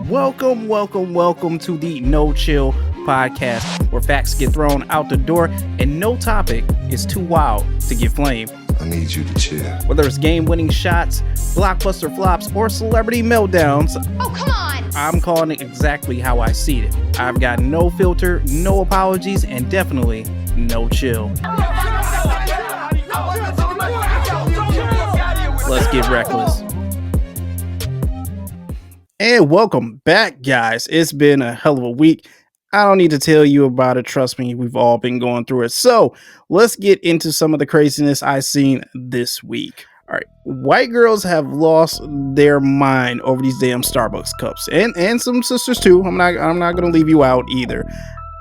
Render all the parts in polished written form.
Welcome to the No Chill podcast, where facts get thrown out the door and no topic is too wild to get flamed. I need you to chill. Whether it's game-winning shots, blockbuster flops, or celebrity meltdowns, oh, come on! I'm calling it exactly how I see it. I've got no filter, no apologies, and definitely no chill. Let's get reckless. And welcome back, guys. It's been a hell of a week. I don't need to tell you about it. Trust me, we've all been going through it. So let's get into some of the craziness I've seen this week. All right, white girls have lost their mind over these damn Starbucks cups, and some sisters too. I'm not gonna leave you out either.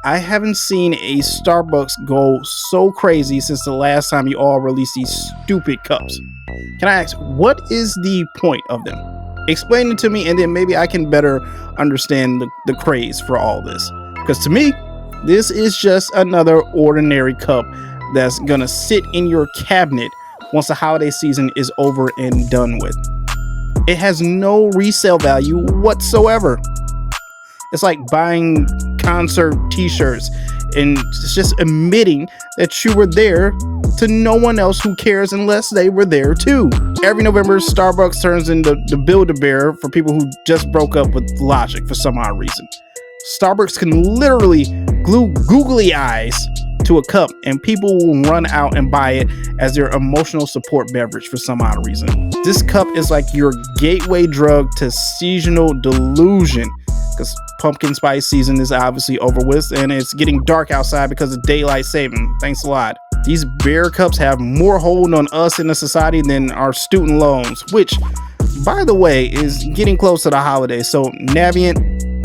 I haven't seen a Starbucks go so crazy since the last time you all released these stupid cups. Can I ask, what is the point of them? Explain it to me, and then maybe I can better understand the craze for all this. Because to me, this is just another ordinary cup that's gonna sit in your cabinet once the holiday season is over and done with. It has no resale value whatsoever. It's like buying concert t-shirts and it's just admitting that you were there to no one else who cares unless they were there too. Every November, Starbucks turns into the Build-A-Bear for people who just broke up with Logic for some odd reason. Starbucks can literally glue googly eyes to a cup and people will run out and buy it as their emotional support beverage for some odd reason. This cup is like your gateway drug to seasonal delusion, because pumpkin spice season is obviously over with and it's getting dark outside because of daylight saving. Thanks a lot. These bear cups have more hold on us in the society than our student loans, which, by the way, is getting close to the holidays. So Navient,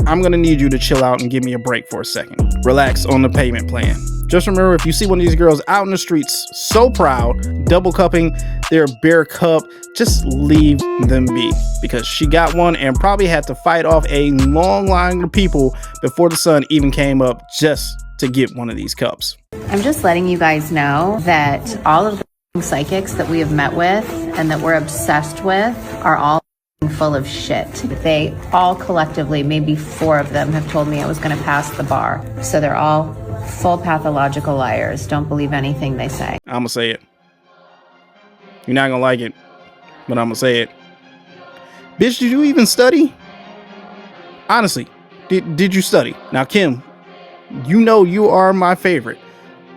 I'm gonna need you to chill out and give me a break for a second. Relax on the payment plan. Just remember, if you see one of these girls out in the streets so proud, double cupping their bear cup, just leave them be, because she got one and probably had to fight off a long line of people before the sun even came up just to get one of these cups. I'm just letting you guys know that all of the psychics that we have met with and that we're obsessed with are all full of shit. They all collectively, maybe 4 of them, have told me I was going to pass the bar. So they're all full pathological liars. Don't believe anything they say. I'm gonna say it. You're not gonna like it, but I'm gonna say it. Bitch, did you even study? Honestly, did you study? Now, Kim, you know you are my favorite,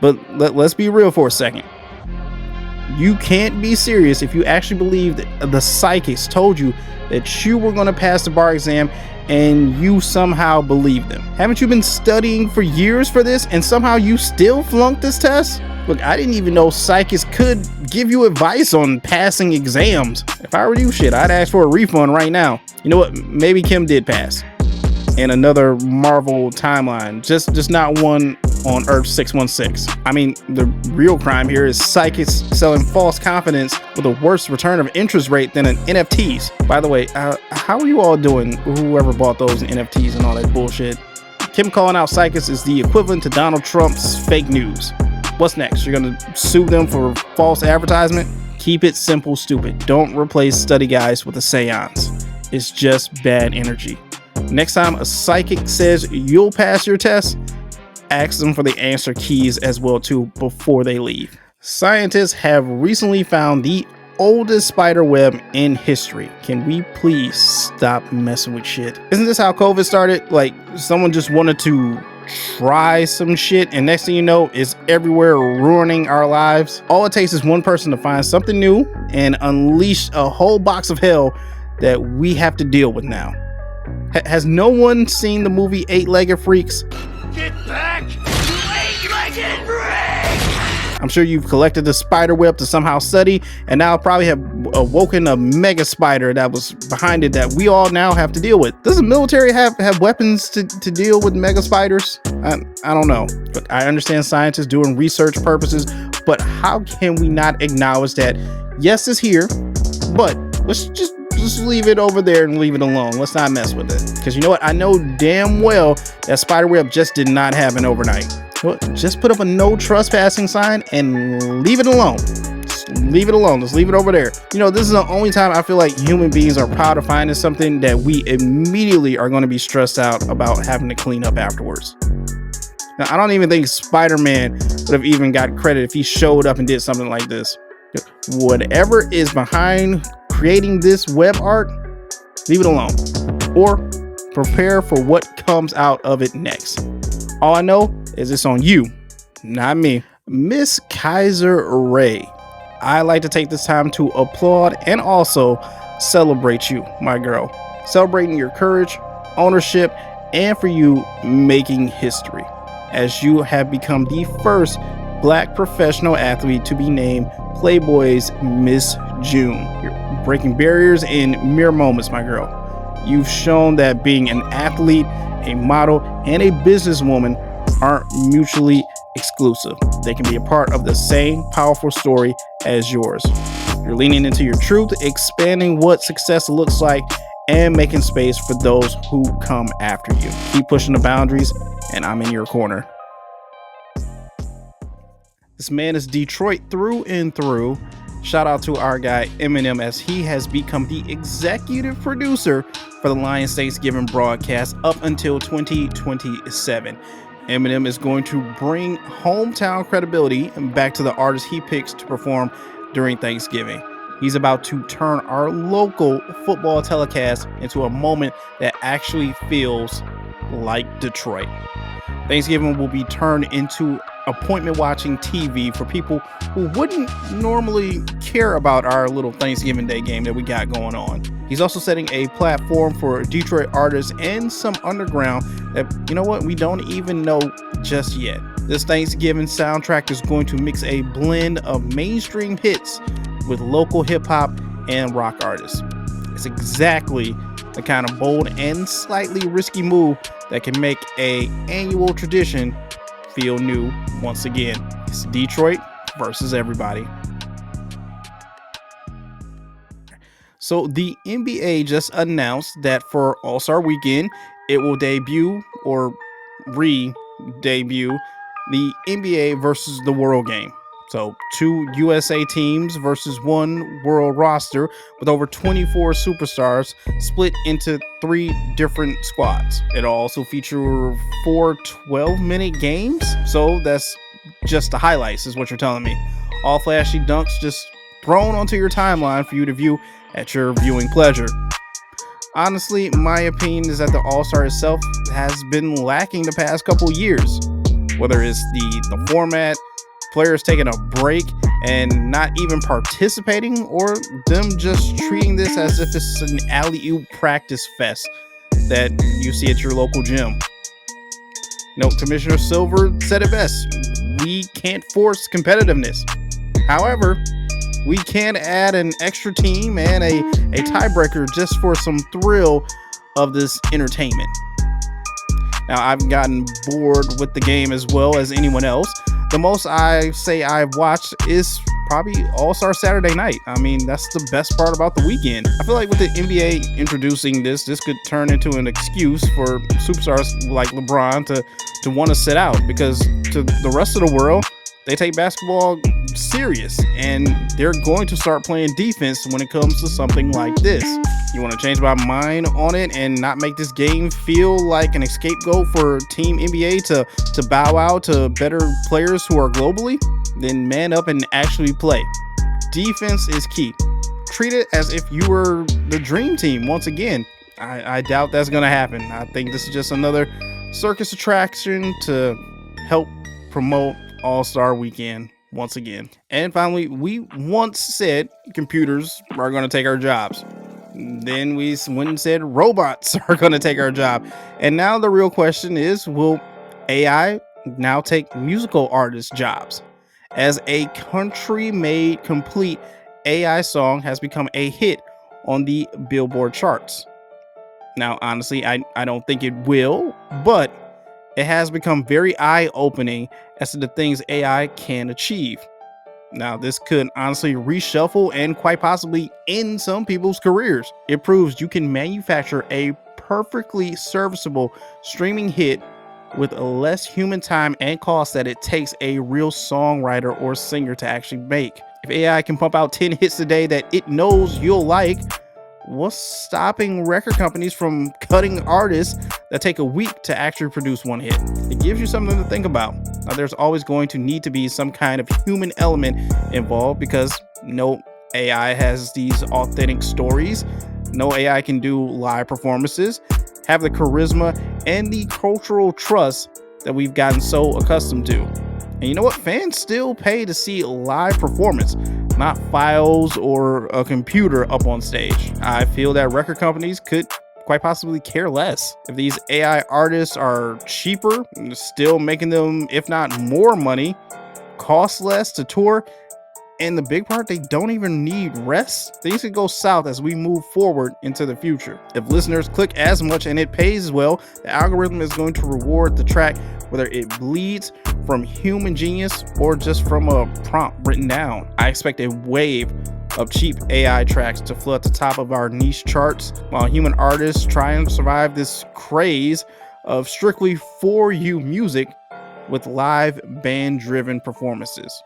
but let's be real for a second. You can't be serious if you actually believe that the psychics told you that you were going to pass the bar exam and you somehow believe them. Haven't you been studying for years for this and somehow you still flunked this test? Look, I didn't even know psychics could give you advice on passing exams. If I were you, shit, I'd ask for a refund right now. You know what? Maybe Kim did pass in another Marvel timeline, just not one on Earth 616. I mean, the real crime here is psychics selling false confidence with a worse return of interest rate than an NFTs. By the way, how are you all doing, whoever bought those NFTs and all that bullshit? Kim calling out psychics is the equivalent to Donald Trump's fake news. What's next? You're gonna sue them for false advertisement? Keep it simple, stupid. Don't replace study guys with a seance. It's just bad energy. Next time a psychic says you'll pass your test, ask them for the answer keys as well too before they leave. Scientists have recently found the oldest spider web in history. Can we please stop messing with shit? Isn't this how COVID started? Like, someone just wanted to try some shit and next thing you know, it's everywhere, ruining our lives. All it takes is one person to find something new and unleash a whole box of hell that we have to deal with now. Has no one seen the movie 8-Legged Freaks? Get back, you 8-legged freak! I'm sure you've collected the spider web to somehow study and now probably have awoken a mega spider that was behind it that we all now have to deal with. Does the military have weapons to deal with mega spiders? I don't know, but I understand scientists doing research purposes, but how can we not acknowledge that yes, it's here, but let's just leave it over there and leave it alone. Let's not mess with it. Because you know what? I know damn well that spiderweb just did not happen overnight. Just put up a no trespassing sign and leave it alone. Just leave it alone. Let's leave it over there. You know, this is the only time I feel like human beings are proud of finding something that we immediately are going to be stressed out about having to clean up afterwards. Now, I don't even think Spider-Man would have even got credit if he showed up and did something like this. Whatever is behind creating this web art, leave it alone. Or prepare for what comes out of it next. All I know is it's on you, not me. Miss Kaiser Ray, I like to take this time to applaud and also celebrate you, my girl. Celebrating your courage, ownership, and for you making history, as you have become the first Black professional athlete to be named Playboy's Miss June. You're breaking barriers in mere moments, my girl. You've shown that being an athlete, a model, and a businesswoman aren't mutually exclusive. They can be a part of the same powerful story as yours. You're leaning into your truth, expanding what success looks like, and making space for those who come after you. Keep pushing the boundaries, and I'm in your corner. This man is Detroit through and through. Shout out to our guy Eminem, as he has become the executive producer for the Lions Thanksgiving broadcast up until 2027. Eminem is going to bring hometown credibility back to the artists he picks to perform during Thanksgiving. He's about to turn our local football telecast into a moment that actually feels like Detroit. Thanksgiving will be turned into appointment watching TV for people who wouldn't normally care about our little Thanksgiving Day game that we got going on. He's also setting a platform for Detroit artists and some underground that, you know what, we don't even know just yet. This Thanksgiving soundtrack is going to mix a blend of mainstream hits with local hip hop and rock artists. It's exactly the kind of bold and slightly risky move that can make an annual tradition feel new once again. It's Detroit versus everybody. So the NBA just announced that for All-Star Weekend, it will debut or re-debut the NBA versus the World game. So 2 USA teams versus 1 world roster with over 24 superstars split into 3 different squads. It'll also feature 4 12-minute games. So that's just the highlights is what you're telling me. All flashy dunks just thrown onto your timeline for you to view at your viewing pleasure. Honestly, my opinion is that the All-Star itself has been lacking the past couple years. Whether it's the format, players taking a break and not even participating, or them just treating this as if it's an alley-oop practice fest that you see at your local gym. You know, Commissioner Silver said it best. We can't force competitiveness. However, we can add an extra team and a tiebreaker just for some thrill of this entertainment. Now, I've gotten bored with the game as well as anyone else. The most I say I've watched is probably All-Star Saturday night. I mean, that's the best part about the weekend. I feel like with the NBA introducing this could turn into an excuse for superstars like LeBron to want to sit out, because to the rest of the world, they take basketball serious and they're going to start playing defense when it comes to something like this. You want to change my mind on it and not make this game feel like an scapegoat for Team NBA to bow out to better players who are globally? Then man up and actually play. Defense is key. Treat it as if you were the dream team once again. I doubt that's going to happen. I think this is just another circus attraction to help promote All-Star Weekend once again. And finally, we once said computers are going to take our jobs. Then we went and said robots are going to take our job. And now the real question is, will AI now take musical artists' jobs? As a country-made complete AI song has become a hit on the Billboard charts. Now, honestly, I don't think it will, but it has become very eye-opening as to the things AI can achieve. Now, this could honestly reshuffle and quite possibly end some people's careers. It proves you can manufacture a perfectly serviceable streaming hit with less human time and cost that it takes a real songwriter or singer to actually make. If AI can pump out 10 hits a day that it knows you'll like, what's stopping record companies from cutting artists that take a week to actually produce one hit? It gives you something to think about. Now, there's always going to need to be some kind of human element involved because no AI has these authentic stories. No AI can do live performances, have the charisma and the cultural trust that we've gotten so accustomed to. And you know what? Fans still pay to see live performance, not files or a computer up on stage. I feel that record companies could quite possibly care less. If these AI artists are cheaper, still making them, if not more money, cost less to tour, and the big part, they don't even need rest. Things could go south as we move forward into the future. If listeners click as much and it pays well, the algorithm is going to reward the track, whether it bleeds from human genius or just from a prompt written down. I expect a wave of cheap AI tracks to flood the top of our niche charts while human artists try and survive this craze of strictly for you music with live band-driven performances.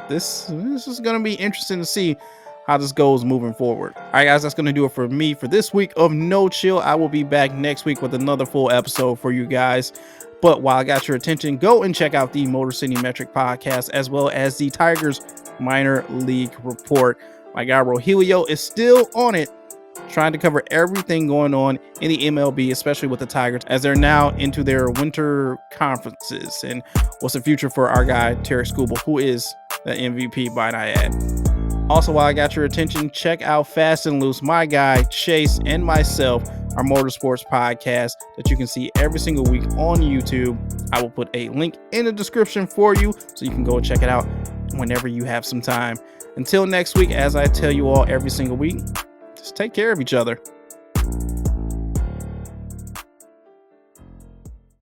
This is going to be interesting to see how this goes moving forward. All right, guys, that's going to do it for me for this week of No Chill. I will be back next week with another full episode for you guys. But while I got your attention, go and check out the Motor City Metric podcast as well as the Tigers Minor League Report. My guy Rogelio is still on it, trying to cover everything going on in the MLB, especially with the Tigers, as they're now into their winter conferences. And what's the future for our guy, Terry Skubal, who is the MVP by NIAD. Also, while I got your attention, check out Fast and Loose, my guy, Chase, and myself, our motorsports podcast that you can see every single week on YouTube. I will put a link in the description for you so you can go and check it out whenever you have some time. Until next week, as I tell you all every single week, just take care of each other.